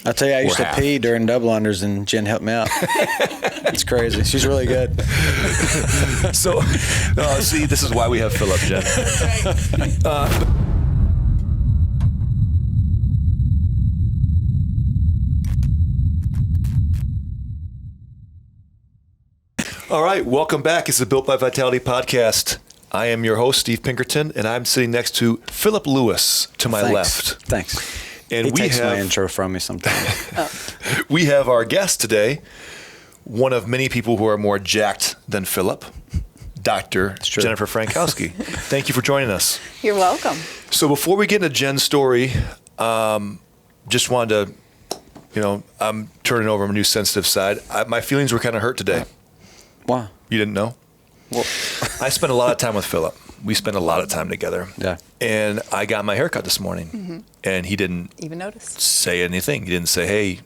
I tell you, I used to pee during double unders, and Jen helped me out. It's crazy. She's really good. So, see, this is why we have Philip, Jen. That's right. All right, welcome back. It's the Built by Vitality podcast. I am your host, Steve Pinkerton, and I'm sitting next to Philip Lewis to my left. Thanks. And he takes my intro from me sometimes. We have our guest today, one of many people who are more jacked than Philip, Dr. Jennifer Frankoski. Thank you for joining us. You're welcome. So before we get into Jen's story, just wanted to, I'm turning over a new sensitive side. My feelings were kind of hurt today. Why? You didn't know? Well, I spent a lot of time with Philip. We spent a lot of time together. Yeah. And I got my haircut this morning, and he didn't even notice. Say anything. He didn't say, "Hey,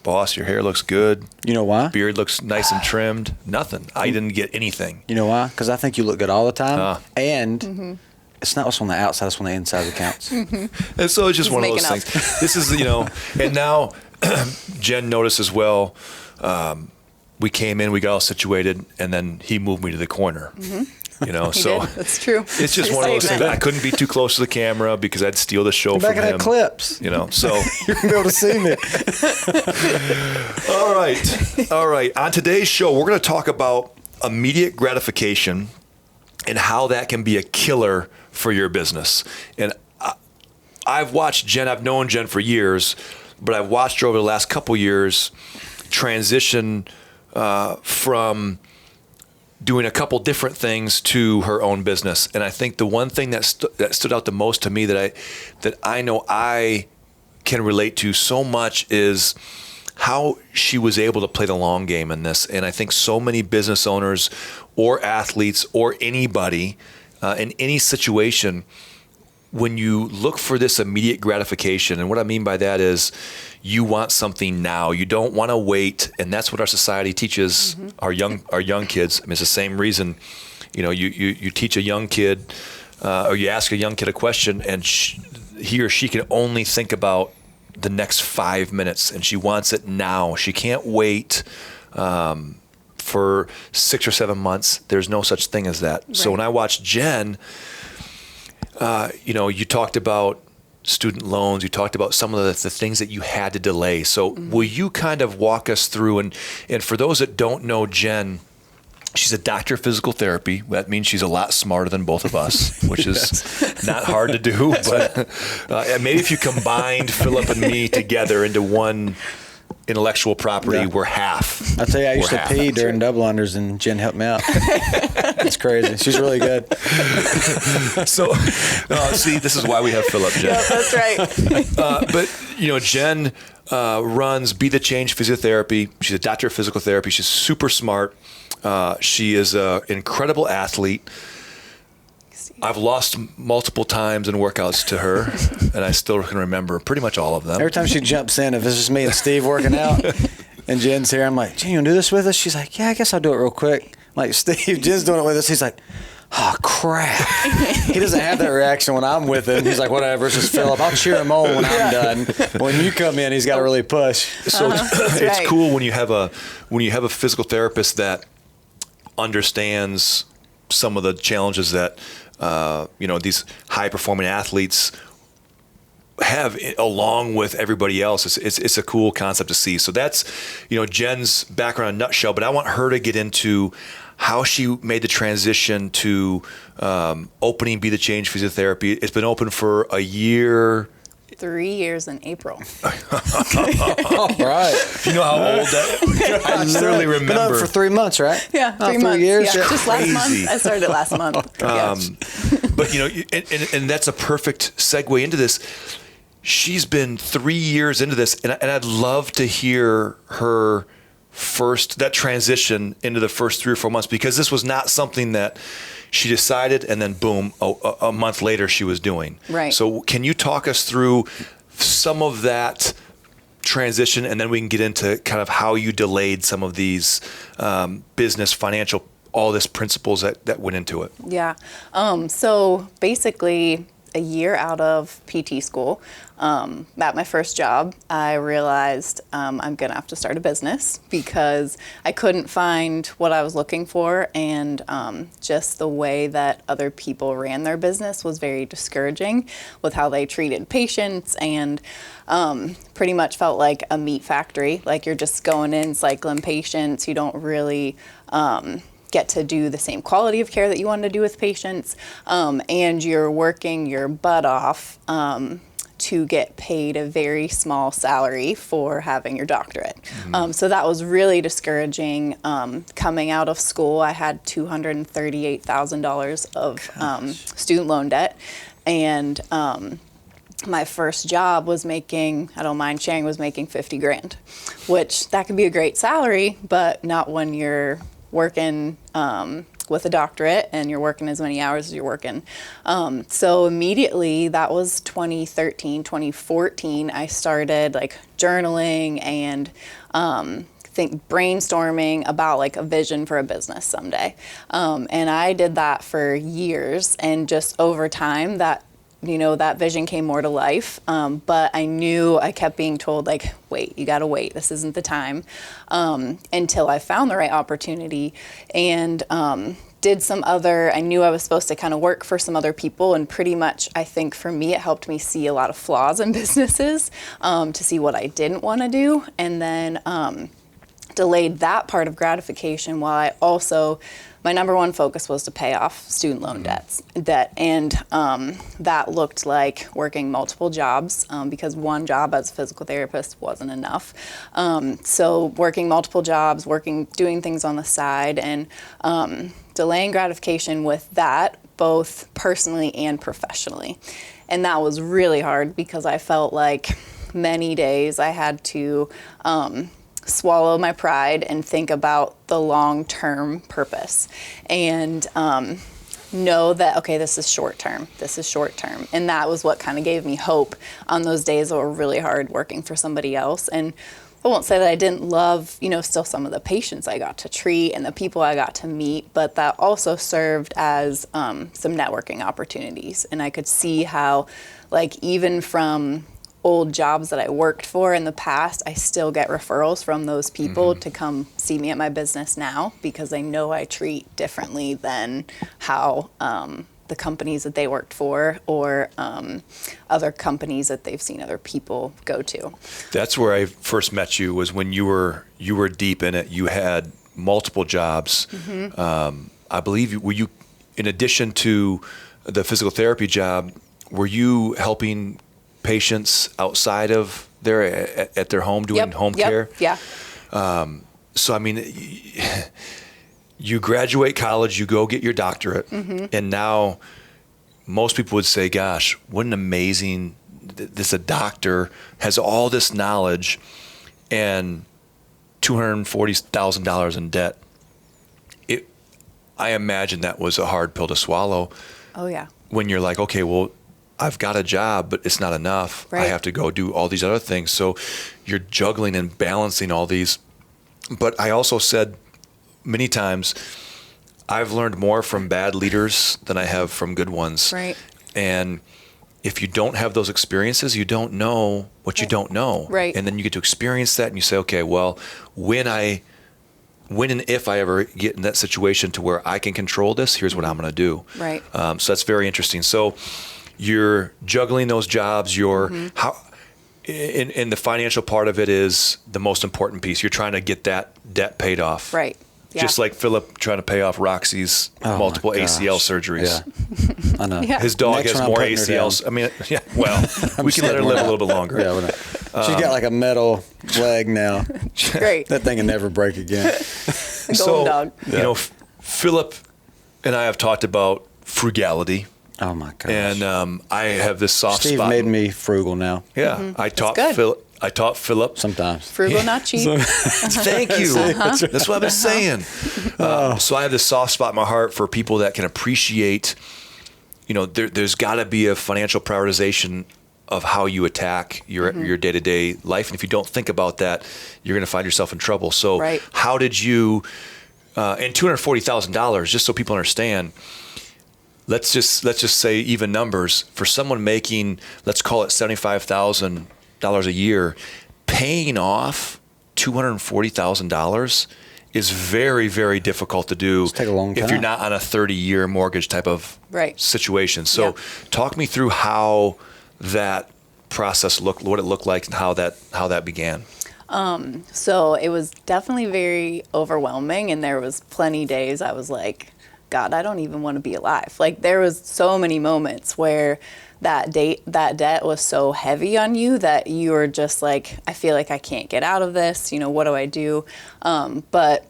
boss, your hair looks good. You know why? Beard looks nice and trimmed." Nothing. I didn't get anything. You know why? Because I think you look good all the time, and it's not what's on the outside; it's on the inside that counts. And so it's just one of those things. This is, and now Jen noticed as well. We came in, we got all situated, and then he moved me to the corner. So did. That's true. It's just one of those things. I couldn't be too close to the camera because I'd steal the show from him. Back at clips. So you're gonna be able to see me. All right. On today's show, we're going to talk about immediate gratification and how that can be a killer for your business. And I've watched Jen. I've known Jen for years, but I've watched her over the last couple years transition from doing a couple different things to her own business. And I think the one thing that stood out the most to me that I know I can relate to so much is how she was able to play the long game in this. And I think so many business owners or athletes or anybody in any situation, when you look for this immediate gratification, and what I mean by that is you want something now. You don't want to wait, and that's what our society teaches our young kids. I mean, it's the same reason, you teach a young kid, or you ask a young kid a question, and he or she can only think about the next 5 minutes, and she wants it now. She can't wait for 6 or 7 months. There's no such thing as that. Right. So when I watched Jen, you talked about student loans. You talked about some of the things that you had to delay. So will you kind of walk us through, and for those that don't know Jen, she's a doctor of physical therapy. That means she's a lot smarter than both of us, which is not hard to do. But maybe if you combined Philip and me together into one intellectual property, we're half. I tell you, I used to pee during double unders, and Jen helped me out. It's crazy. She's really good. So, see, this is why we have Philip, Jen. Yeah, that's right. But Jen runs Be the Change Physiotherapy. She's a doctor of physical therapy. She's super smart. She is an incredible athlete. I've lost multiple times in workouts to her, and I still can remember pretty much all of them. Every time she jumps in, if it's just me and Steve working out, and Jen's here, I'm like, "Jen, you want to do this with us?" She's like, "Yeah, I guess I'll do it real quick." I'm like, "Steve, Jen's doing it with us." He's like, "Oh, crap." He doesn't have that reaction when I'm with him. He's like, "Whatever, it's just Philip. I'll cheer him on when I'm done." When you come in, he's got to really push. So it's cool when you have a physical therapist that understands some of the challenges that these high-performing athletes have along with everybody else. It's a cool concept to see. So that's, Jen's background in a nutshell, but I want her to get into how she made the transition to opening Be the Change Physiotherapy. It's been open for a year. 3 years in April. All right. You know how old that? I literally remember. Been up for 3 months, right? Yeah, 3 months. 3 years. Yeah, just last month. I started last month. But and that's a perfect segue into this. She's been 3 years into this, and I'd love to hear her that transition into the first 3 or 4 months, because this was not something that she decided and then boom, a month later she was doing. Right. So can you talk us through some of that transition, and then we can get into kind of how you delayed some of these business, financial, all this principles that went into it? Yeah. So basically, a year out of PT school, at my first job, I realized I'm going to have to start a business because I couldn't find what I was looking for, and just the way that other people ran their business was very discouraging with how they treated patients, and pretty much felt like a meat factory. Like you're just going in, cycling patients. You don't really get to do the same quality of care that you want to do with patients, and you're working your butt off to get paid a very small salary for having your doctorate. So that was really discouraging. Coming out of school, I had $238,000 of student loan debt, and my first job was making, I don't mind sharing, was making 50 grand, which that could be a great salary, but not when you're working with a doctorate and you're working as many hours as you're working. So immediately, that was 2013, 2014, I started like journaling and brainstorming about like a vision for a business someday. And I did that for years, and just over time that vision came more to life. But I kept being told, like, wait, you got to wait. This isn't the time, until I found the right opportunity and did some other, I knew I was supposed to kind of work for some other people. And pretty much, I think for me, it helped me see a lot of flaws in businesses, to see what I didn't want to do. And then delayed that part of gratification while I also, my number one focus was to pay off student loan debt. And that looked like working multiple jobs, because one job as a physical therapist wasn't enough. So working multiple jobs, doing things on the side, and delaying gratification with that, both personally and professionally. And that was really hard because I felt like many days I had to swallow my pride and think about the long-term purpose, and know that, okay, this is short-term. And that was what kind of gave me hope on those days that were really hard working for somebody else. And I won't say that I didn't love, still some of the patients I got to treat and the people I got to meet, but that also served as some networking opportunities. And I could see how, like, even from old jobs that I worked for in the past, I still get referrals from those people to come see me at my business now, because they know I treat differently than how the companies that they worked for, or other companies that they've seen other people go to. That's where I first met you, was when you were deep in it. You had multiple jobs. I believe, were you, in addition to the physical therapy job, were you helping patients outside of at their home doing home care? Yeah. So, I mean, you graduate college, you go get your doctorate, and now most people would say, gosh, what an amazing, a doctor has all this knowledge and $240,000 in debt. I imagine that was a hard pill to swallow. Oh, yeah. When you're like, okay, well, I've got a job, but it's not enough. Right. I have to go do all these other things. So you're juggling and balancing all these. But I also said many times, I've learned more from bad leaders than I have from good ones. Right. And if you don't have those experiences, you don't know what you don't know. Right. And then you get to experience that, and you say, okay, well, when and if I ever get in that situation to where I can control this, here's what I'm going to do. Right. So that's very interesting. So you're juggling those jobs. And the financial part of it is the most important piece. You're trying to get that debt paid off. Right. Yeah. Just like Philip trying to pay off Roxy's multiple ACL surgeries. Yeah. I know. Yeah. His dog Next has one, more I'm putting her ACLs. I mean, yeah. Well, we can let her live a little bit longer. Yeah, she's got like a metal leg now. Great. That thing can never break again. Golden dog. Philip and I have talked about frugality. Oh my gosh. And I have this soft Steve spot. made me frugal now. Yeah. I taught Philip. Sometimes. Frugal, not cheap. Thank you. That's what I've been saying. So I have this soft spot in my heart for people that can appreciate, there's got to be a financial prioritization of how you attack your day-to-day life. And if you don't think about that, you're going to find yourself in trouble. So how did you, and $240,000, just so people understand, let's just say even numbers for someone making, let's call it $75,000 a year, paying off $240,000 is very, very difficult to do take a long time if you're not on a 30-year mortgage type of situation. So talk me through how that process looked, what it looked like, and how that began. So it was definitely very overwhelming, and there was plenty days I was like, God, I don't even want to be alive. Like, there was so many moments where that debt was so heavy on you that you were just like, I feel like I can't get out of this. You know, what do I do? But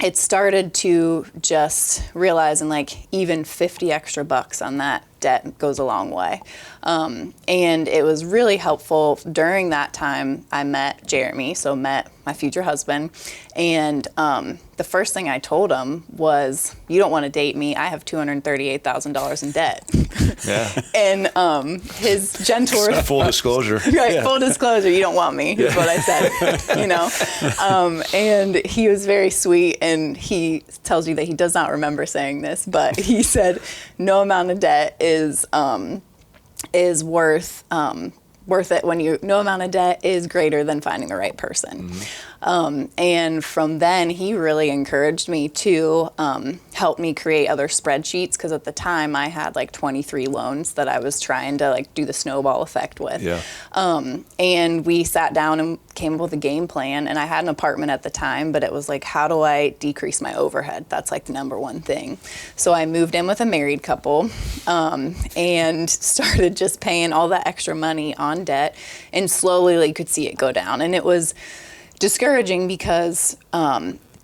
it started to just realizing like even 50 extra bucks on that debt goes a long way. And it was really helpful during that time. I met Jeremy, so met my future husband. And the first thing I told him was, you don't want to date me. I have $238,000 in debt. Yeah. And his gentle full disclosure. Right, full disclosure, you don't want me, is what I said, you know. And he was very sweet, and he tells you that he does not remember saying this, but he said no amount of debt is worth it when no amount of debt is greater than finding the right person. And from then, he really encouraged me to help me create other spreadsheets, because at the time I had like 23 loans that I was trying to like do the snowball effect with. Yeah. And we sat down and came up with a game plan, and I had an apartment at the time, but it was like, how do I decrease my overhead? That's like the number one thing. So I moved in with a married couple and started just paying all that extra money on debt, and slowly you could see it go down. And it was discouraging because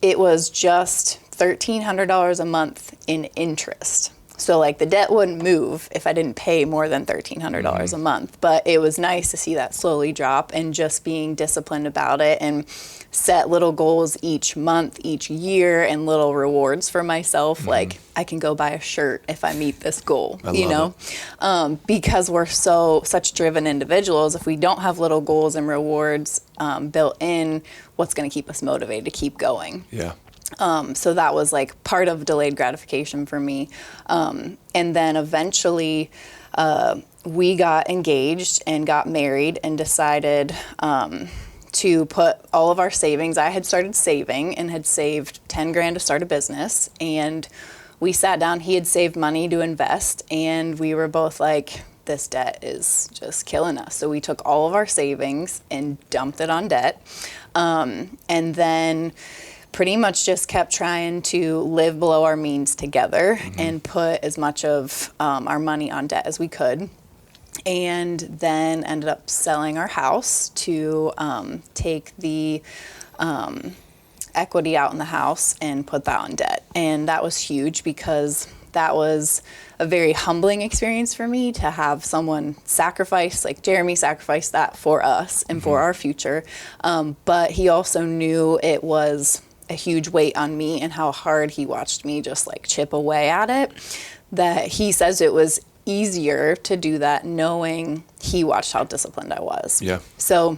it was just $1,300 a month in interest. So like the debt wouldn't move if I didn't pay more than $1,300 a month. But it was nice to see that slowly drop, and just being disciplined about it and set little goals each month, each year, and little rewards for myself. Like, I can go buy a shirt if I meet this goal, because we're such driven individuals. If we don't have little goals and rewards built in, what's going to keep us motivated to keep going? Yeah. So that was like part of delayed gratification for me. And then eventually we got engaged and got married and decided to put all of our savings. I had started saving and had saved 10 grand to start a business. And we sat down, he had saved money to invest, and we were both like, this debt is just killing us. So we took all of our savings and dumped it on debt. And then pretty much just kept trying to live below our means together and put as much of our money on debt as we could. And then ended up selling our house to take the equity out in the house and put that on debt. And that was huge, because that was a very humbling experience for me to have someone sacrifice, like Jeremy sacrificed that for us and for our future. But he also knew it was a huge weight on me, and how hard he watched me just like chip away at it, that he says it was easier to do that knowing he watched how disciplined I was. Yeah. So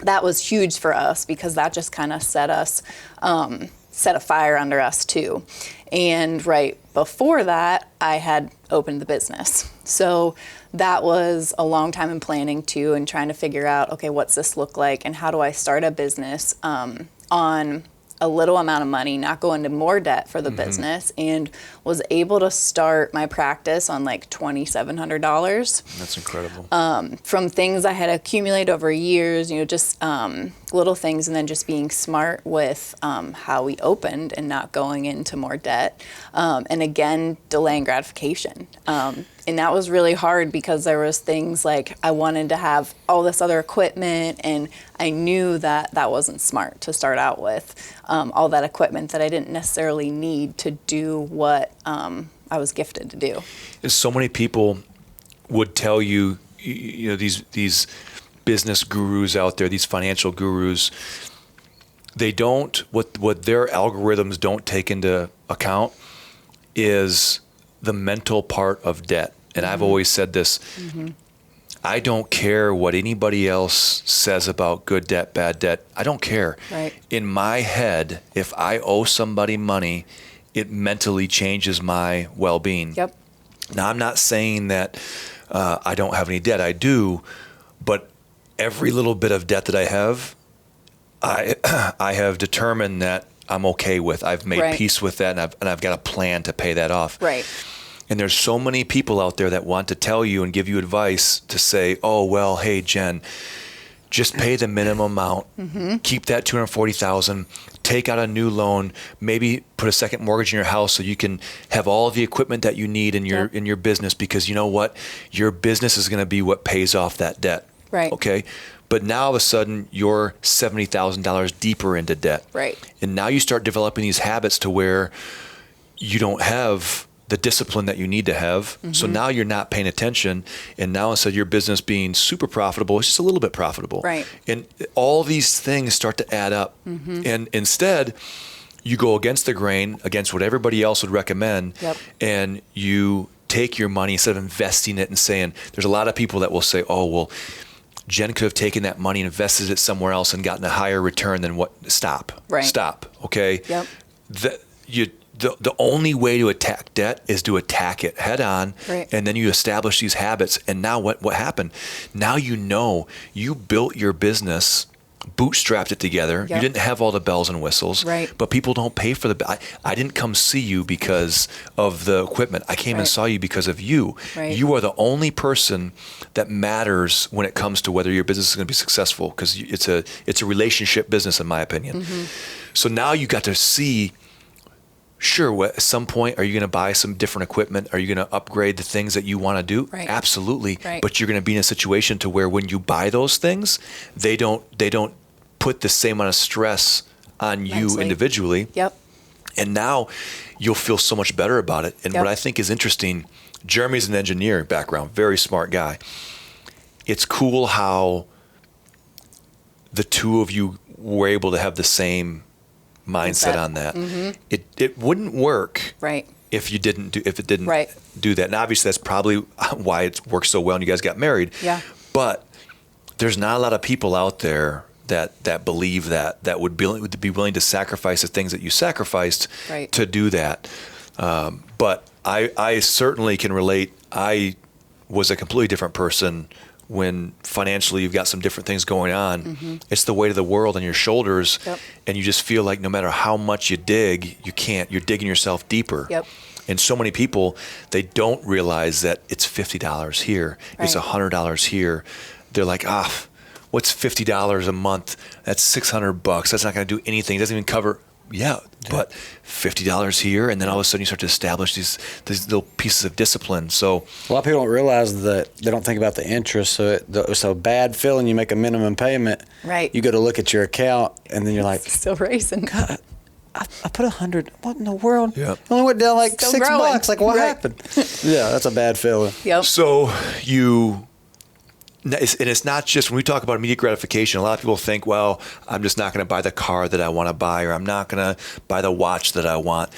that was huge for us, because that just kind of set a fire under us too. And right before that, I had opened the business. So that was a long time in planning too, and trying to figure out, okay, what's this look like, and how do I start a business on a little amount of money, not go into more debt for the business, and was able to start my practice on like $2,700. That's incredible. From things I had accumulated over years, just little things, and then just being smart with how we opened and not going into more debt. And again, delaying gratification. And that was really hard, because there was things like I wanted to have all this other equipment, and I knew that that wasn't smart to start out with all that equipment that I didn't necessarily need to do what I was gifted to do. So many people would tell you, these business gurus out there, these financial gurus, they don't, what their algorithms don't take into account is the mental part of debt. And I've always said this, I don't care what anybody else says about good debt, bad debt. I don't care. Right. In my head, if I owe somebody money, it mentally changes my well-being. Yep. Now, I'm not saying that I don't have any debt. I do, but every little bit of debt that I have, I have determined that I'm okay with. I've made peace with that, and I've got a plan to pay that off. Right. And there's so many people out there that want to tell you and give you advice to say, oh, well, hey, Jen, just pay the minimum amount, keep that $240,000, take out a new loan, maybe put a second mortgage in your house so you can have all the equipment that you need in your business, because you know what? Your business is going to be what pays off that debt. Right. Okay. But now all of a sudden you're $70,000 deeper into debt. Right. And now you start developing these habits to where you don't have the discipline that you need to have. So now you're not paying attention. And now instead of your business being super profitable, it's just a little bit profitable. Right. And all these things start to add up. And instead, you go against the grain, against what everybody else would recommend. And you take your money, instead of investing it and saying, there's a lot of people that will say, oh, well, Jen could have taken that money and invested it somewhere else and gotten a higher return than what. Stop. Right. Stop. Okay. Yep. The only way to attack debt is to attack it head on. Right. And then you establish these habits. And now what happened? Now you built your business, bootstrapped it together. Yep. You didn't have all the bells and whistles. Right. But people don't pay for I didn't come see you because of the equipment. I came and saw you because of you. Right. You are the only person that matters when it comes to whether your business is going to be successful, because it's a relationship business, in my opinion. So now you got to see. Sure, at some point, are you going to buy some different equipment? Are you going to upgrade the things that you want to do? Right. Absolutely. Right. But you're going to be in a situation to where when you buy those things, they don't put the same amount of stress on you Mentally. Individually. Yep. And now you'll feel so much better about it. And Yep. what I think is interesting, Jeremy's an engineer background, very smart guy. It's cool how the two of you were able to have the same mindset on that. It wouldn't work if it didn't do that. And obviously that's probably why it worked so well and you guys got married. Yeah. But there's not a lot of people out there that believe that would be willing to sacrifice the things that you sacrificed to do that. But I certainly can relate. I was a completely different person when financially you've got some different things going on. It's the weight of the world on your shoulders. Yep. And you just feel like no matter how much you dig, you're digging yourself deeper. Yep. And so many people, they don't realize that it's $50 here. It's $100 here. They're like, what's $50 a month? That's $600. That's not going to do anything. It doesn't even cover. Yeah, but $50 here, and then all of a sudden you start to establish these little pieces of discipline. So a lot of people don't realize that they don't think about the interest. So it's a bad feeling. You make a minimum payment. Right. You go to look at your account, and then you're like, Still racing. God, I put 100. What in the world? Yeah. It only went down like Still $6. growing. Like what Right. happened? Yeah, that's a bad feeling. Yep. So and it's not just when we talk about immediate gratification, a lot of people think, well, I'm just not going to buy the car that I want to buy, or I'm not going to buy the watch that I want.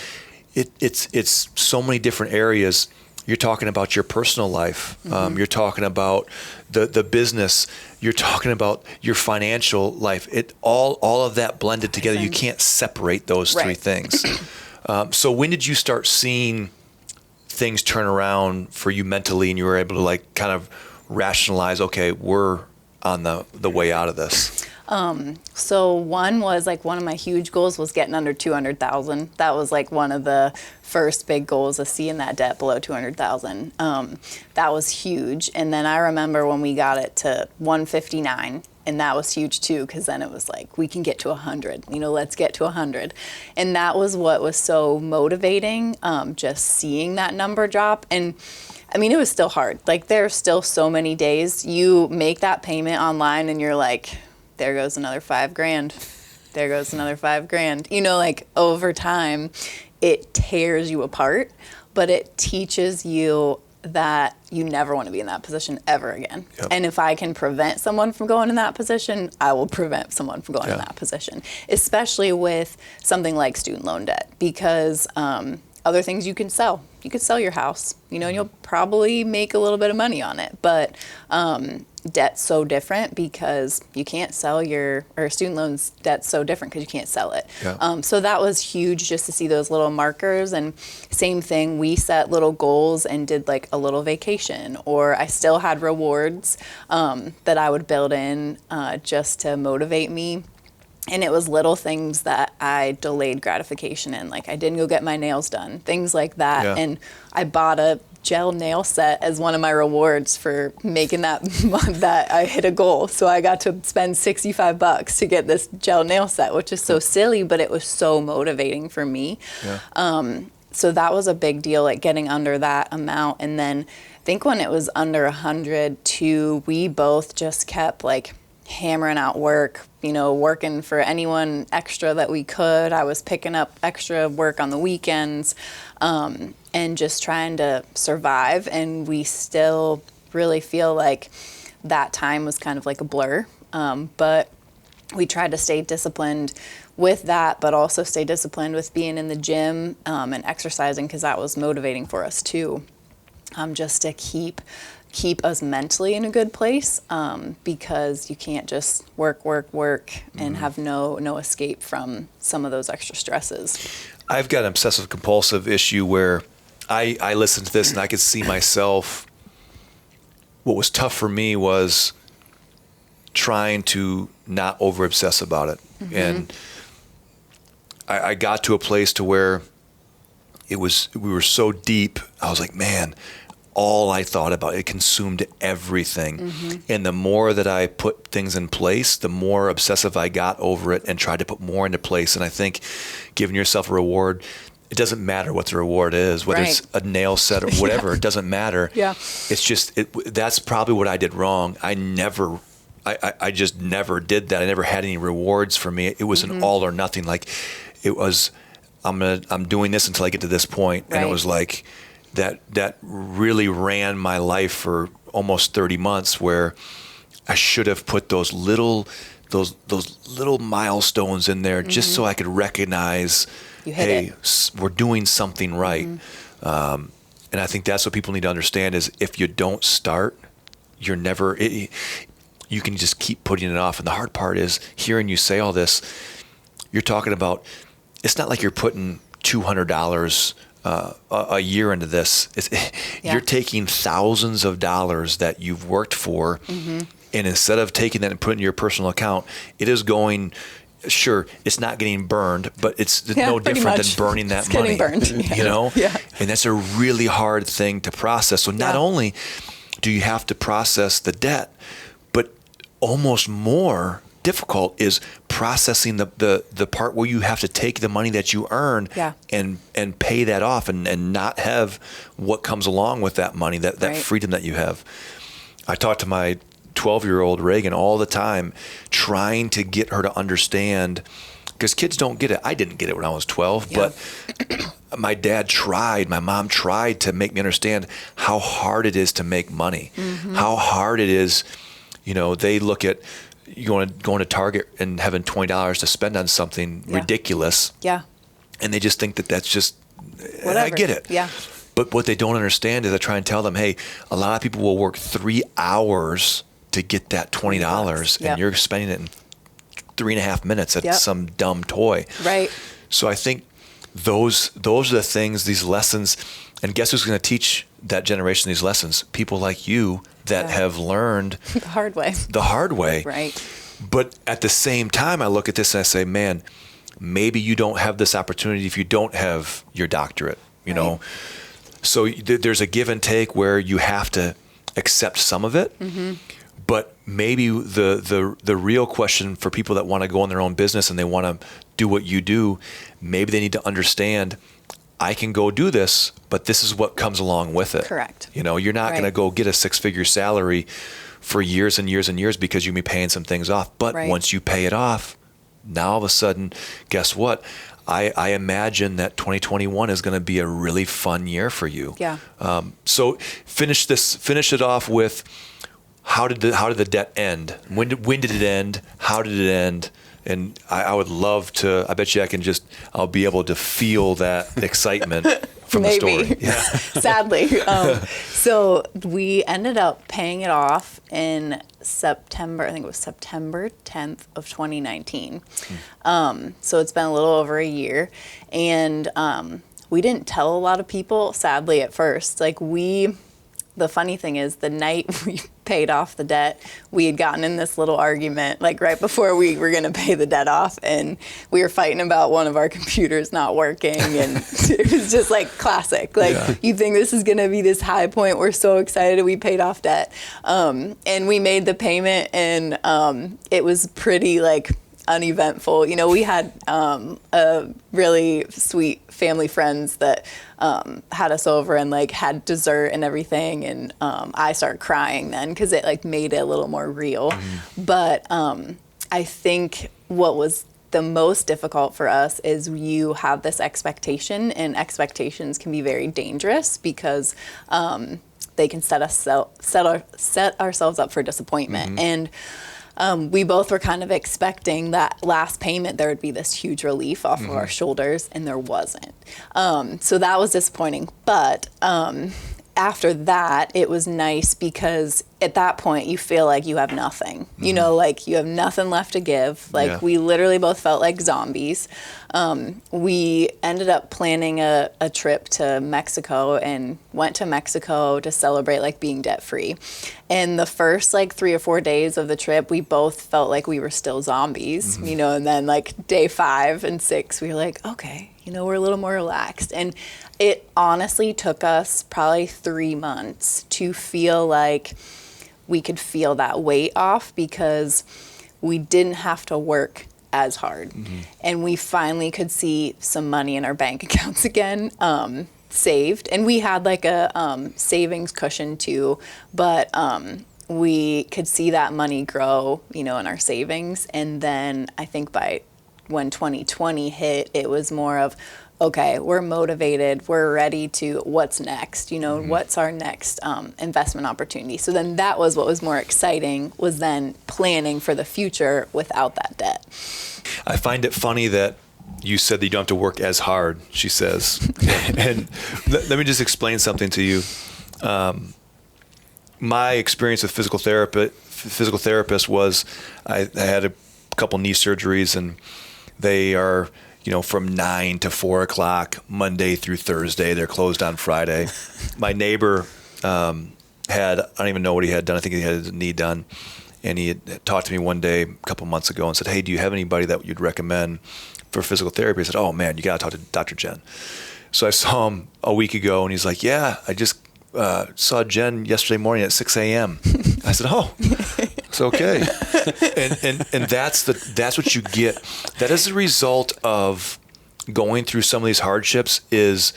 It's so many different areas. You're talking about your personal life. You're talking about the business. You're talking about your financial life. All of that blended together. You can't separate those three things. So when did you start seeing things turn around for you mentally, and you were able to like kind of rationalize, okay, we're on the way out of this? So one of my huge goals was getting under 200,000. That was like one of the first big goals, of seeing that debt below 200,000. That was huge. And then I remember when we got it to 159, and that was huge too, because then it was like, we can get to 100, let's get to 100. And that was what was so motivating, just seeing that number drop. And I mean, it was still hard. Like, there are still so many days you make that payment online and you're like, there goes another $5,000. There goes another $5,000. Like, over time, it tears you apart, but it teaches you that you never want to be in that position ever again. Yep. And if I can prevent someone from going in that position, I will prevent someone from going in that position, especially with something like student loan debt, because other things you can sell. sell your house, and you'll probably make a little bit of money on it. But debt's so different because you can't sell or student loans debt's so different because you can't sell it. Yeah. So that was huge just to see those little markers. And same thing, we set little goals and did like a little vacation, or I still had rewards that I would build in just to motivate me. And it was little things that I delayed gratification in, like I didn't go get my nails done, things like that. Yeah. And I bought a gel nail set as one of my rewards for making that that I hit a goal. So I got to spend $65 to get this gel nail set, which is so silly, but it was so motivating for me. Yeah. So that was a big deal, like getting under that amount. And then I think when it was under 100 too, we both just kept like hammering out work, working for anyone extra that we could. I was picking up extra work on the weekends, and just trying to survive. And we still really feel like that time was kind of like a blur. But we tried to stay disciplined with that, but also stay disciplined with being in the gym and exercising, because that was motivating for us too, just to keep us mentally in a good place, because you can't just work and have no escape from some of those extra stresses. I've got an obsessive compulsive issue where I listen to this and I could see myself. What was tough for me was trying to not over obsess about it. Mm-hmm. And I got to a place to where we were so deep. I was like, man, all I thought about, it consumed everything. Mm-hmm. And the more that I put things in place, the more obsessive I got over it and tried to put more into place. And I think giving yourself a reward, it doesn't matter what the reward is, whether it's a nail set or whatever, yeah. It doesn't matter. Yeah. It's just, that's probably what I did wrong. I just never did that. I never had any rewards for me. It was an all or nothing. Like it was, I'm doing this until I get to this point. Right. And it was like, that really ran my life for almost 30 months, where I should have put those little milestones in there just so I could recognize, hey, we're doing something right. And I think that's what people need to understand is if you don't start, you're never, you can just keep putting it off. And the hard part is hearing you say all this, you're talking about, it's not like you're putting $200 a year into this. You're taking thousands of dollars that you've worked for, and instead of taking that and putting it in your personal account, it is going, sure, it's not getting burned, but it's no different than burning that money. Getting burned. Yeah. And that's a really hard thing to process. So not only do you have to process the debt, but almost more difficult is processing the part where you have to take the money that you earn and pay that off and not have what comes along with that money, that freedom that you have. I talk to my 12-year-old Reagan all the time, trying to get her to understand, because kids don't get it. I didn't get it when I was 12, but my mom tried to make me understand how hard it is to make money, how hard it is. They look at going to Target and having $20 to spend on something ridiculous. Yeah. And they just think that's just, whatever. I get it. Yeah. But what they don't understand is I try and tell them, hey, a lot of people will work 3 hours to get that $20 and you're spending it in 3.5 minutes at some dumb toy. Right. So I think those are the things, these lessons, and guess who's going to teach that generation these lessons? People like you that have learned the hard way. Right. But at the same time, I look at this and I say, man, maybe you don't have this opportunity if you don't have your doctorate, you know? So there's a give and take where you have to accept some of it. But maybe the real question for people that want to go in their own business and they want to do what you do, maybe they need to understand, I can go do this, but this is what comes along with it. Correct. You're not going to go get a 6-figure salary for years and years and years because you'll be paying some things off. But once you pay it off, now all of a sudden, guess what? I imagine that 2021 is going to be a really fun year for you. Yeah. So finish it off with, how did the debt end? When did it end? How did it end? And I would love to, I bet you I'll be able to feel that excitement from the story. Yeah. Sadly. So we ended up paying it off in September. I think it was September 10th of 2019. So it's been a little over a year. And we didn't tell a lot of people, sadly, at first. The funny thing is, the night we paid off the debt, we had gotten in this little argument, like right before we were going to pay the debt off, and we were fighting about one of our computers not working, and it was just like classic. You think this is going to be this high point, we're so excited we paid off debt. And we made the payment, and it was pretty uneventful. We had a really sweet family friends that had us over and had dessert and everything, and I started crying then because it made it a little more real. But I think what was the most difficult for us is you have this expectation, and expectations can be very dangerous because they can set ourselves up for disappointment. And we both were kind of expecting that last payment there would be this huge relief off of our shoulders, and there wasn't. So that was disappointing. But after that, it was nice because at that point you feel like you have nothing. You have nothing left to give. We literally both felt like zombies. We ended up planning a trip to Mexico and went to Mexico to celebrate being debt free. And the first 3 or 4 days of the trip, we both felt like we were still zombies, and then day 5 and 6, we were like, okay, we're a little more relaxed. And it honestly took us probably 3 months to feel like we could feel that weight off because we didn't have to work as hard. And we finally could see some money in our bank accounts again, saved. And we had a savings cushion too, but we could see that money grow, in our savings. And then I think when 2020 hit, it was more of, okay, we're motivated, we're ready to, what's next? What's our next investment opportunity? So then that was what was more exciting, was then planning for the future without that debt. I find it funny that you said that you don't have to work as hard, she says. And let me just explain something to you. My experience with physical therapists was I had a couple knee surgeries, and they are from 9 to 4 o'clock, Monday through Thursday. They're closed on Friday. My neighbor I don't even know what he had done. I think he had his knee done. And he had talked to me one day a couple months ago and said, hey, do you have anybody that you'd recommend for physical therapy? I said, oh, man, you got to talk to Dr. Jen. So I saw him a week ago, and he's like, yeah, I just saw Jen yesterday morning at 6 a.m. I said, oh, it's okay. And that's what you get. That is the result of going through some of these hardships. Is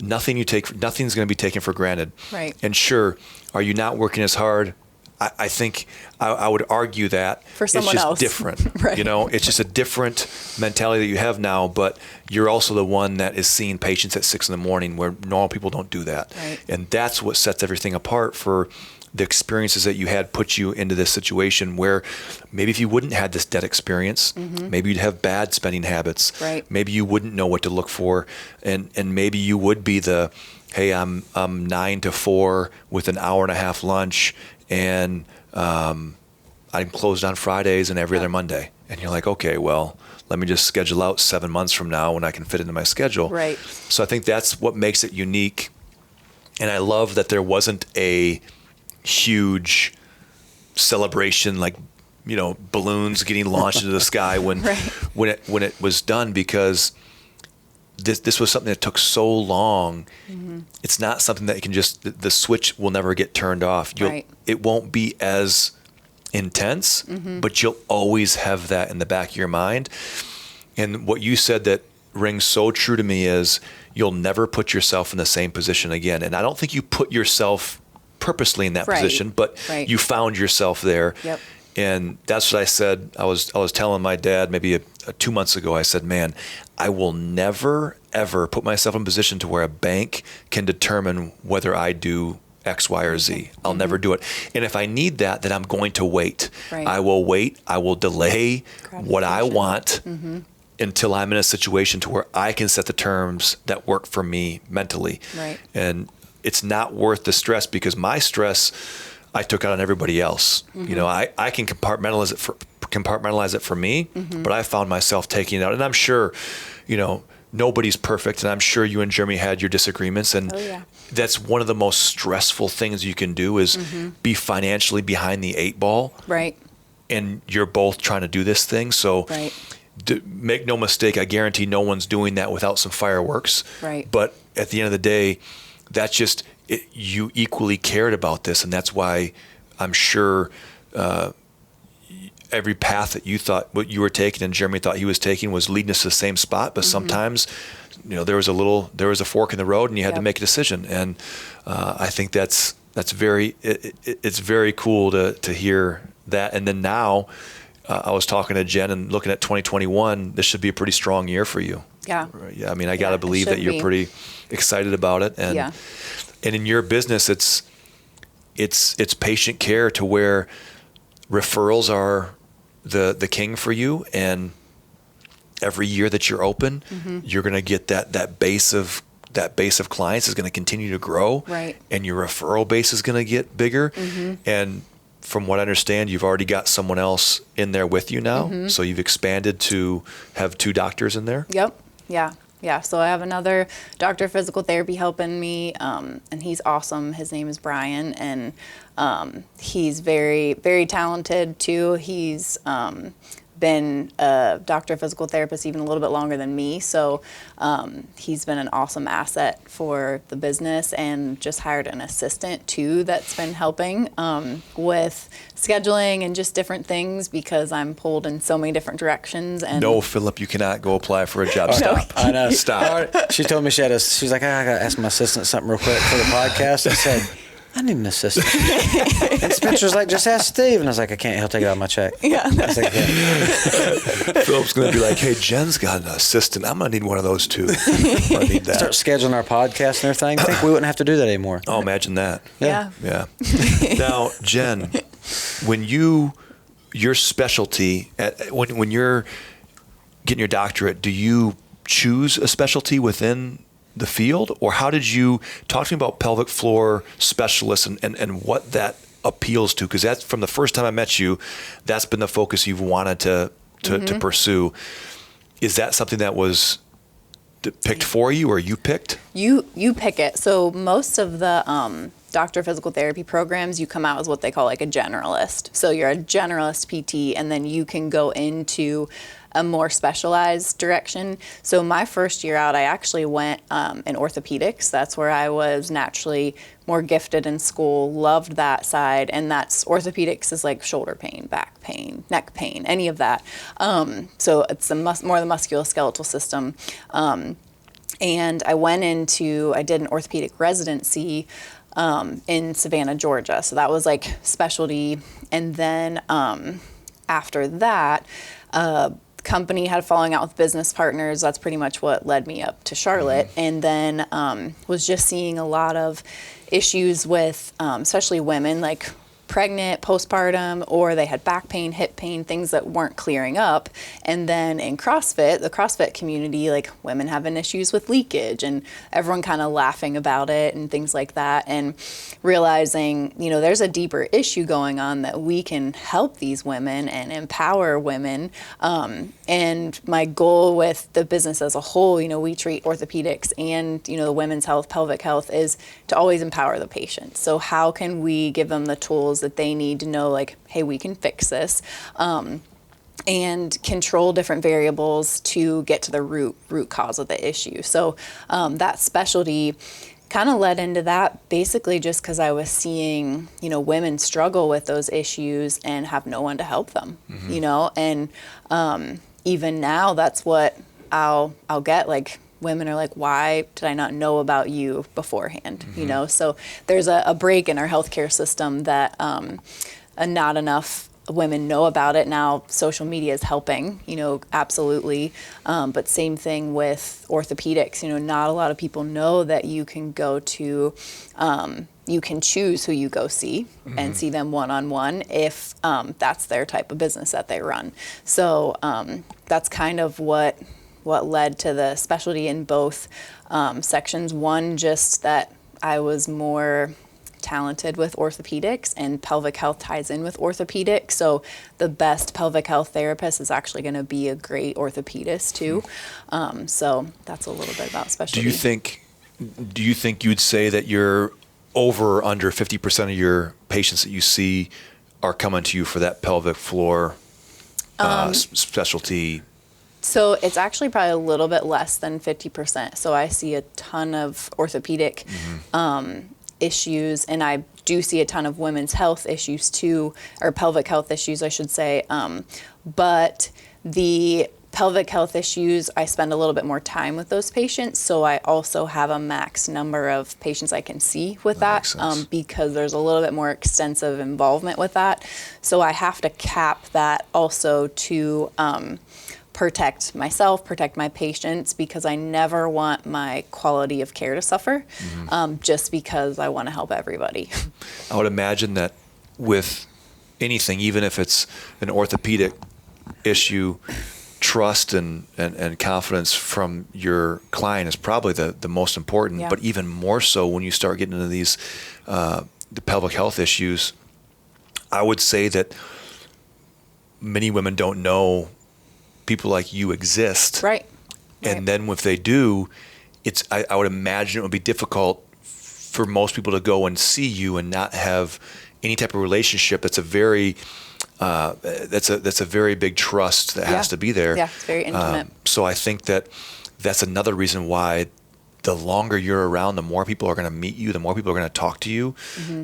nothing's going to be taken for granted. Right. And sure, are you not working as hard? I think I would argue that for someone else. It's just different. Right. It's just a different mentality that you have now, but you're also the one that is seeing patients at 6 a.m. where normal people don't do that. Right. And that's what sets everything apart for the experiences that you had put you into this situation where maybe if you wouldn't had this debt experience, maybe you'd have bad spending habits. Right. Maybe you wouldn't know what to look for, and maybe you would be the, hey, I'm 9 to 4 with an hour and a half lunch, and I'm closed on Fridays and every other Monday. And you're like, okay, well, let me just schedule out 7 months from now when I can fit into my schedule. Right. So I think that's what makes it unique. And I love that there wasn't a huge celebration, balloons getting launched into the sky when it was done, because this was something that took so long. It's not something that you can just, the switch will never get turned off. It won't be as intense, but you'll always have that in the back of your mind. And what you said that rings so true to me is you'll never put yourself in the same position again. And I don't think you put yourself purposely in that position, but you found yourself there. Yep. And that's what I said. I was telling my dad maybe 2 months ago, I said, man, I will never, ever put myself in a position to where a bank can determine whether I do X, Y, or Z. I'll never do it. And if I need that, then I'm going to wait. Right. I will wait. I will delay what I want until I'm in a situation to where I can set the terms that work for me mentally. Right. And it's not worth the stress, because my stress I took out on everybody else. You know, I can compartmentalize it for me, but I found myself taking it out. And I'm sure, you know, nobody's perfect, and I'm sure you and Jeremy had your disagreements, and that's one of the most stressful things you can do is be financially behind the 8 ball. Right. And you're both trying to do this thing. So make no mistake, I guarantee no one's doing that without some fireworks. Right. But at the end of the day, that's just you equally cared about this, and that's why I'm sure every path that you thought what you were taking and Jeremy thought he was taking was leading us to the same spot. But sometimes, you know, there was a fork in the road, and you had to make a decision. And I think it's very cool to hear that. And then now, I was talking to Jen and looking at 2021. This should be a pretty strong year for you. Yeah. Yeah. I mean, I got to believe that you're pretty excited about it. And and in your business, it's patient care, to where referrals are the king for you. And every year that you're open, you're going to get that base of clients is going to continue to grow. Right. And your referral base is going to get bigger. And from what I understand, you've already got someone else in there with you now. So you've expanded to have 2 doctors in there. Yep. Yeah. So I have another doctor of physical therapy helping me, and he's awesome. His name is Brian, and he's very, very talented too. He's been a doctor of physical therapist even a little bit longer than me. So he's been an awesome asset for the business, and just hired an assistant too that's been helping with scheduling and just different things, because I'm pulled in so many different directions. And No, Philip, you cannot go apply for a job. Stop. I know. Stop. She told me she's like, I got to ask my assistant something real quick for the podcast. I said, I need an assistant. And Spencer's like, just ask Steve. And I was like, I can't. He'll take it out of my check. Yeah. I was like, Philip's going to be like, hey, Jen's got an assistant. I'm going to need one of those too. I need that. Start scheduling our podcast and everything. I think we wouldn't have to do that anymore. Oh, imagine that. Yeah. Now, Jen, when your specialty, when you're getting your doctorate, do you choose a specialty within the field, or how did you talk to me about pelvic floor specialists and what that appeals to? Because that's, from the first time I met you, that's been the focus you've wanted to pursue. Is that something that was picked for you, or you picked? You pick it. So most of the doctor of physical therapy programs, you come out as what they call like a generalist. So you're a generalist PT, and then you can go into a more specialized direction. So my first year out, I actually went in orthopedics. That's where I was naturally more gifted in school, loved that side. And orthopedics is like shoulder pain, back pain, neck pain, any of that. So it's more the musculoskeletal system. And I did an orthopedic residency in Savannah, Georgia. So that was like specialty. And then after that, company had a falling out with business partners. That's pretty much what led me up to Charlotte. And then was just seeing a lot of issues with especially women, like pregnant, postpartum, or they had back pain, hip pain, things that weren't clearing up. And then in CrossFit, the CrossFit community, like women having issues with leakage, and everyone kind of laughing about it and things like that, and realizing, there's a deeper issue going on that we can help these women and empower women. And my goal with the business as a whole, we treat orthopedics and, the women's health, pelvic health, is to always empower the patient. So how can we give them the tools that they need to know, like, hey, we can fix this, and control different variables to get to the root cause of the issue. So that specialty kind of led into that, basically just because I was seeing, women struggle with those issues and have no one to help them, and even now that's what I'll get, like, women are like, why did I not know about you beforehand? So there's a break in our healthcare system that not enough women know about it now. Social media is helping, absolutely. But same thing with orthopedics. Not a lot of people know that you can go to, you can choose who you go see and see them one-on-one if that's their type of business that they run. So that's kind of what led to the specialty in both sections. One, just that I was more talented with orthopedics, and pelvic health ties in with orthopedics. So the best pelvic health therapist is actually going to be a great orthopedist too. So that's a little bit about specialty. Do you think you'd say that you're over or under 50% of your patients that you see are coming to you for that pelvic floor specialty? So it's actually probably a little bit less than 50%. So I see a ton of orthopedic issues, and I do see a ton of women's health issues too, or pelvic health issues, I should say. But the pelvic health issues, I spend a little bit more time with those patients, so I also have a max number of patients I can see with that because there's a little bit more extensive involvement with that. So I have to cap that also to protect myself, protect my patients, because I never want my quality of care to suffer, just because I want to help everybody. I would imagine that with anything, even if it's an orthopedic issue, trust and confidence from your client is probably the most important, but even more so when you start getting into these the pelvic health issues. I would say that many women don't know people like you exist. Right. And then if they do, I would imagine it would be difficult for most people to go and see you and not have any type of relationship. That's a very big trust that has to be there. Yeah, it's very intimate. So I think that's another reason why the longer you're around, the more people are going to meet you, the more people are going to talk to you.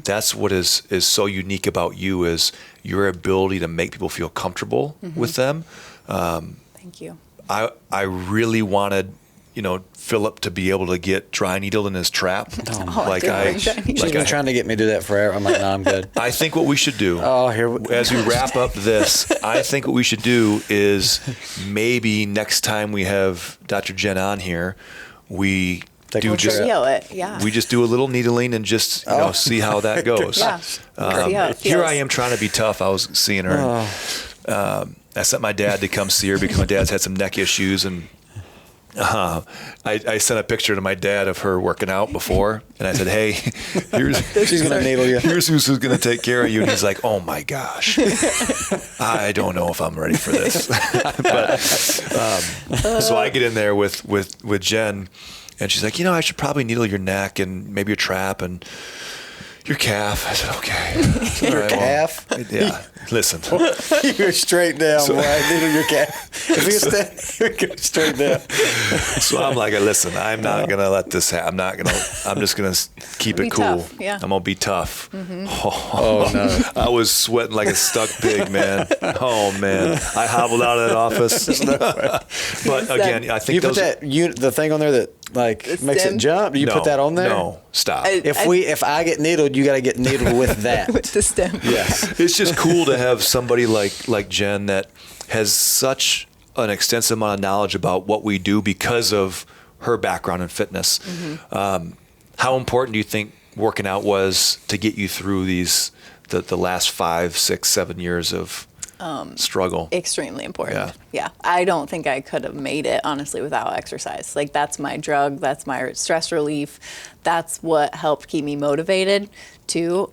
That's what is so unique about you, is your ability to make people feel comfortable with them. Thank you. I really wanted, Philip to be able to get dry needled in his trap. She's been trying to get me to do that forever. I'm like, no, I'm good. I think what we should do, as we wrap up this, I think what we should do is maybe next time we have Dr. Jen on here, we we just do a little needling and just see how that goes. Here I am trying to be tough. I was seeing her. I sent my dad to come see her because my dad's had some neck issues, and I sent a picture to my dad of her working out before, and I said, "Hey, she's gonna needle you. Here's who's gonna take care of you." And he's like, "Oh my gosh, I don't know if I'm ready for this." But so I get in there with Jen, and she's like, "I should probably needle your neck and maybe your trap and your calf." I said, "Okay." Your calf? Yeah. Listen. You go straight down, boy. I needle your calf. If you stand, you go straight down. So I'm like, listen, I'm not going to let this happen. I'm just going to keep it cool. Tough, yeah. I'm going to be tough. Oh, no. I was sweating like a stuck pig, man. Oh, man. I hobbled out of that office. But again, I think you put the thing on there that makes it jump. Do you put that on there? No, stop. If I get needled, you got to get needled with that. With the stem. Yes. It's just cool to have somebody like Jen that has such an extensive amount of knowledge about what we do because of her background in fitness. How important do you think working out was to get you through the last 5, 6, 7 years of struggle? Extremely important. Yeah. I don't think I could have made it, honestly, without exercise. That's my drug. That's my stress relief. That's what helped keep me motivated too,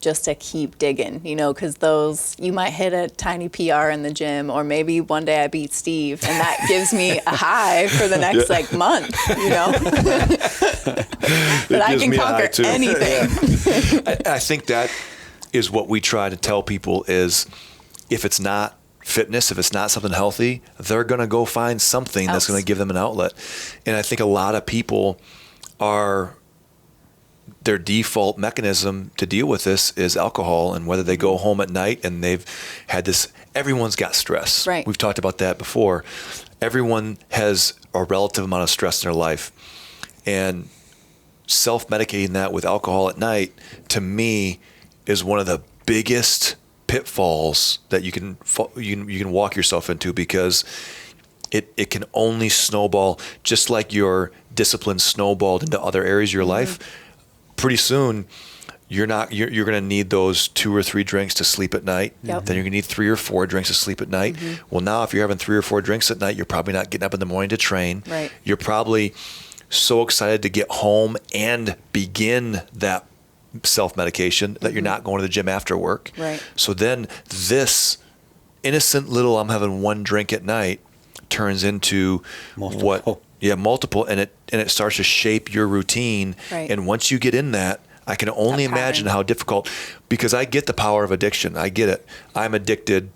just to keep digging, because you might hit a tiny PR in the gym, or maybe one day I beat Steve, and that gives me a high for the next month, But I can conquer anything. I think that is what we try to tell people is, if it's not fitness, if it's not something healthy, they're going to go find something that's going to give them an outlet. And I think a lot of people their default mechanism to deal with this is alcohol, and whether they go home at night and they've had this, everyone's got stress. Right. We've talked about that before. Everyone has a relative amount of stress in their life, and self-medicating that with alcohol at night, to me, is one of the biggest pitfalls that you can walk yourself into, because it can only snowball, just like your discipline snowballed into other areas of your life. Pretty soon, you're going to need those 2 or 3 drinks to sleep at night. Yep. Then you're going to need 3 or 4 drinks to sleep at night. Well, now if you're having 3 or 4 drinks at night, you're probably not getting up in the morning to train. Right. You're probably so excited to get home and begin that self-medication that you're not going to the gym after work. Right. So then this innocent little, I'm having 1 drink at night, turns into multiple, and it starts to shape your routine. Right. And once you get in that, I can only imagine how difficult, because I get the power of addiction. I get it. I'm addicted.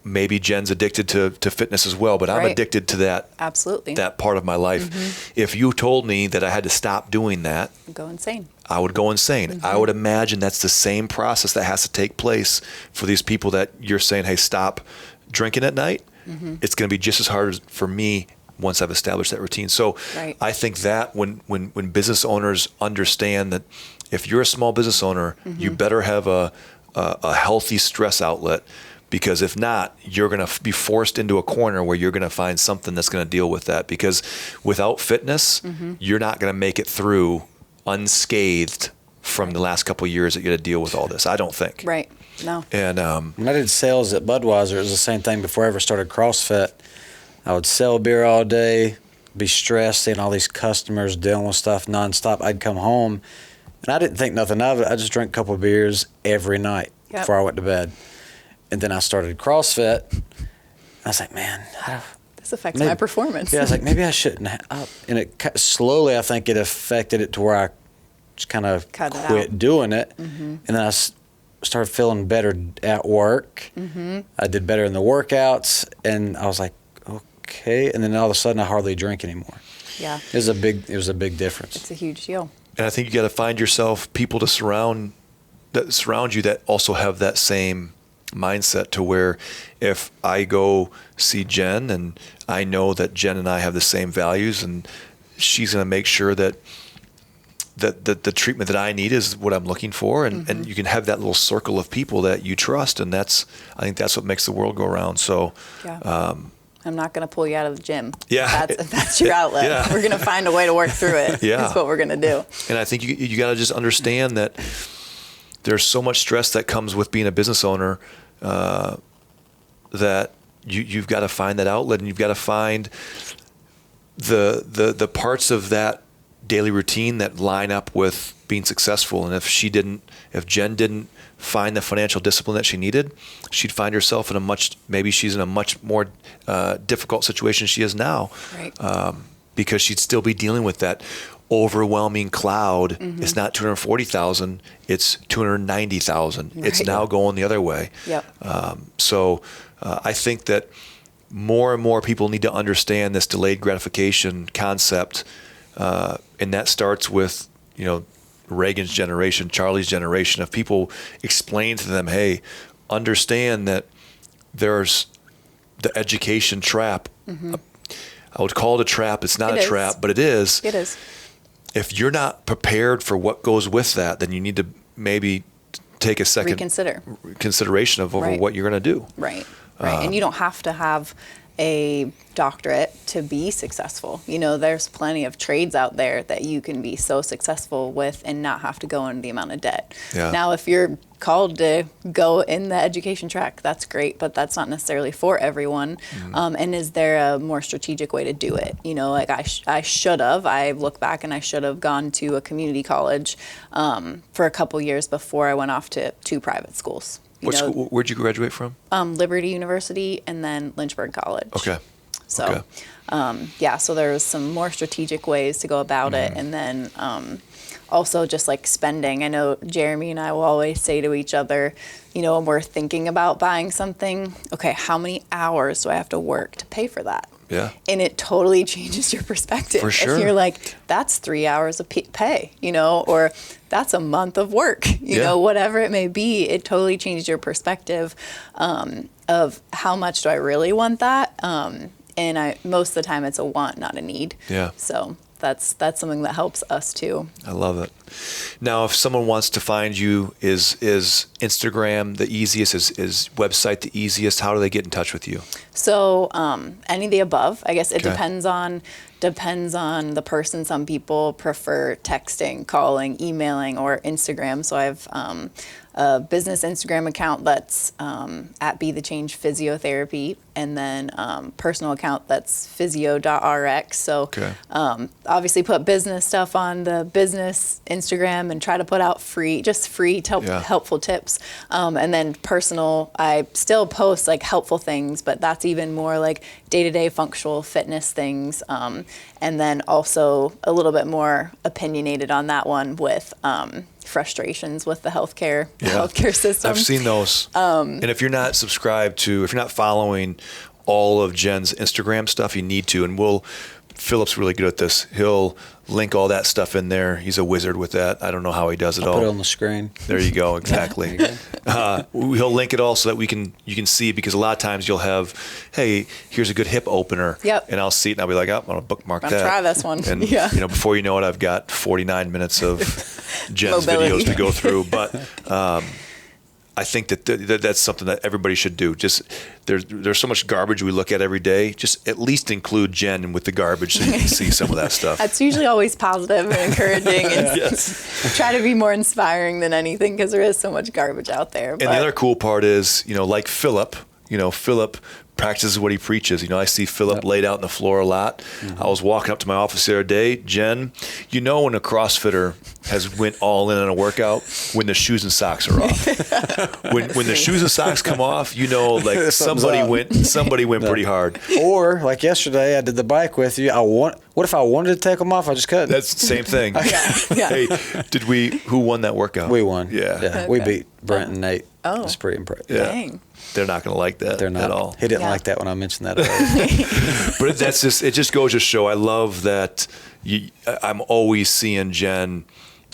Maybe Jen's addicted to fitness as well, but I'm addicted to that. Absolutely. That part of my life. If you told me that I had to stop doing that, Go insane. I would go insane. I would imagine that's the same process that has to take place for these people that you're saying, hey, stop drinking at night. It's going to be just as hard for me once I've established that routine. So I think that when business owners understand that if you're a small business owner, you better have a healthy stress outlet, because if not, you're going to be forced into a corner where you're going to find something that's going to deal with that. Because without fitness, you're not going to make it through unscathed from the last couple of years that you had to deal with all this. I don't think. Right. No. And when I did sales at Budweiser, it was the same thing before I ever started CrossFit. I would sell beer all day, be stressed, seeing all these customers dealing with stuff nonstop. I'd come home, and I didn't think nothing of it. I just drank a couple of beers every night before I went to bed. And then I started CrossFit. I was like, man, this affects my performance. Yeah, I was like, maybe I shouldn't. And it slowly, I think it affected it to where I just kind of quit doing it. And then I started feeling better at work. I did better in the workouts, and I was like, okay. And then all of a sudden, I hardly drink anymore. Yeah, it was a big difference. It's a huge deal. And I think you got to find yourself people to surround you that also have that same mindset, to where if I go see Jen and I know that Jen and I have the same values, and she's going to make sure that the treatment that I need is what I'm looking for, and you can have that little circle of people that you trust, and I think that's what makes the world go around. So I'm not going to pull you out of the gym. Yeah. That's your outlet. We're going to find a way to work through it. That's what we're going to do. And I think you got to just understand that there's so much stress that comes with being a business owner, that you've got to find that outlet, and you've got to find the parts of that daily routine that line up with being successful. And if Jen didn't find the financial discipline that she needed, she'd find herself maybe she's in a much more difficult situation she is now, because she'd still be dealing with that overwhelming cloud. It's not 240,000, it's 290,000. It's now going the other way. So I think that more and more people need to understand this delayed gratification concept, and that starts with Reagan's generation, Charlie's generation, of people explain to them, hey, understand that there's the education trap. I would call it a trap. It's not a trap, but it is. It is. If you're not prepared for what goes with that, then you need to maybe take a second consideration of over what you're going to do. Right. And you don't have to have a doctorate to be successful. There's plenty of trades out there that you can be so successful with and not have to go into the amount of debt. Now, if you're called to go in the education track, that's great, but that's not necessarily for everyone. And is there a more strategic way to do it? Like I look back and I should have gone to a community college for a couple years before I went off to 2 private schools. What school? Where'd you graduate from? Liberty University and then Lynchburg College. Okay. So, so there was some more strategic ways to go about it. And then also just like spending. I know Jeremy and I will always say to each other, when we're thinking about buying something, okay, how many hours do I have to work to pay for that? Yeah. And it totally changes your perspective. For sure. If you're like, that's 3 hours of pay, or that's a month of work, whatever it may be, it totally changes your perspective of how much do I really want that. And most of the time it's a want, not a need. Yeah. So that's something that helps us too. I love it. Now, if someone wants to find you, is Instagram the easiest? Is website the easiest? How do they get in touch with you? So any of the above. I guess it Okay. depends on the person. Some people prefer texting, calling, emailing, or Instagram. So I have a business Instagram account that's at Be the Change Physiotherapy, and then personal account that's physio.rx. So Okay. obviously put business stuff on the business Instagram and try to put out free helpful tips. And then personal, I still post like helpful things, but that's even more like day-to-day functional fitness things. And then also a little bit more opinionated on that one with frustrations with the healthcare system. I've seen those. And if you're not following all of Jen's Instagram stuff, you need to. And Philip's really good at this. He'll link all that stuff in there. He's a wizard with that. I don't know how he does it all. Put it on the screen. There you go. Exactly. He'll link it all so that you can see, because a lot of times you'll have, hey, here's a good hip opener. Yep. And I'll see it and I'll be like, oh, I'm going to bookmark that. I'll try this one. And before you know it, I've got 49 minutes of Jen's Mobility. videos to go through. But I think that's something that everybody should do. Just there's so much garbage we look at every day. Just at least include Jen with the garbage so you can see some of that stuff. That's usually always positive and encouraging, and Yes. try to be more inspiring than anything, because there is so much garbage out there. And the other cool part is, like Philip, Philip practices what he preaches. I see Philip laid out on the floor a lot. Mm-hmm. I was walking up to my office the other day, Jen, when a CrossFitter has went all in on a workout, when the shoes and socks are off. when the shoes and socks come off, like somebody went pretty hard. Or like yesterday, I did the bike with you. What if I wanted to take them off? I just couldn't. That's the same thing. Yeah. Hey, who won that workout? We won. Yeah. Okay. We beat Brent and Nate. Oh. It's pretty impressive. Yeah. Dang. They're not going to like that They're not at all. He didn't like that when I mentioned that earlier. But it just goes to show, I love that I'm always seeing Jen.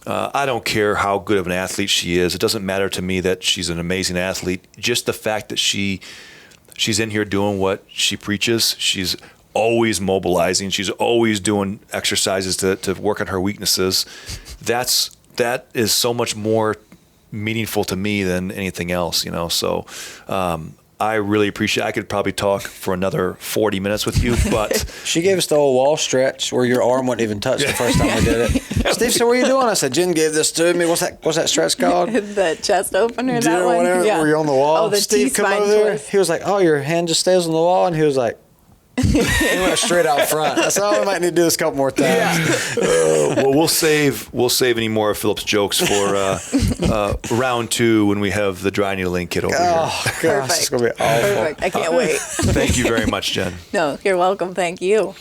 I don't care how good of an athlete she is. It doesn't matter to me that she's an amazing athlete. Just the fact that she's in here doing what she preaches. She's always mobilizing. She's always doing exercises to work on her weaknesses. That is so much more meaningful to me than anything else, So I really appreciate I could probably talk for another 40 minutes with you, but She gave us the old wall stretch where your arm wouldn't even touch the first time we did it. Steve said, "What are you doing?" I said, "Jen gave this to me. What's that stretch called?" The chest opener, that Dinner, one? whatever, where you're on the wall. Oh, the Steve come T-spine over there. twist. He was like, "Oh, your hand just stays on the wall," and he was like, he went straight out front. I said, "Oh, we might need to do this a couple more times." well, we'll save any more of Philip's jokes for round 2 when we have the dry needling kit over here. Oh gosh, it's gonna be awful. Perfect. I can't wait. Thank you very much, Jen. No, you're welcome. Thank you.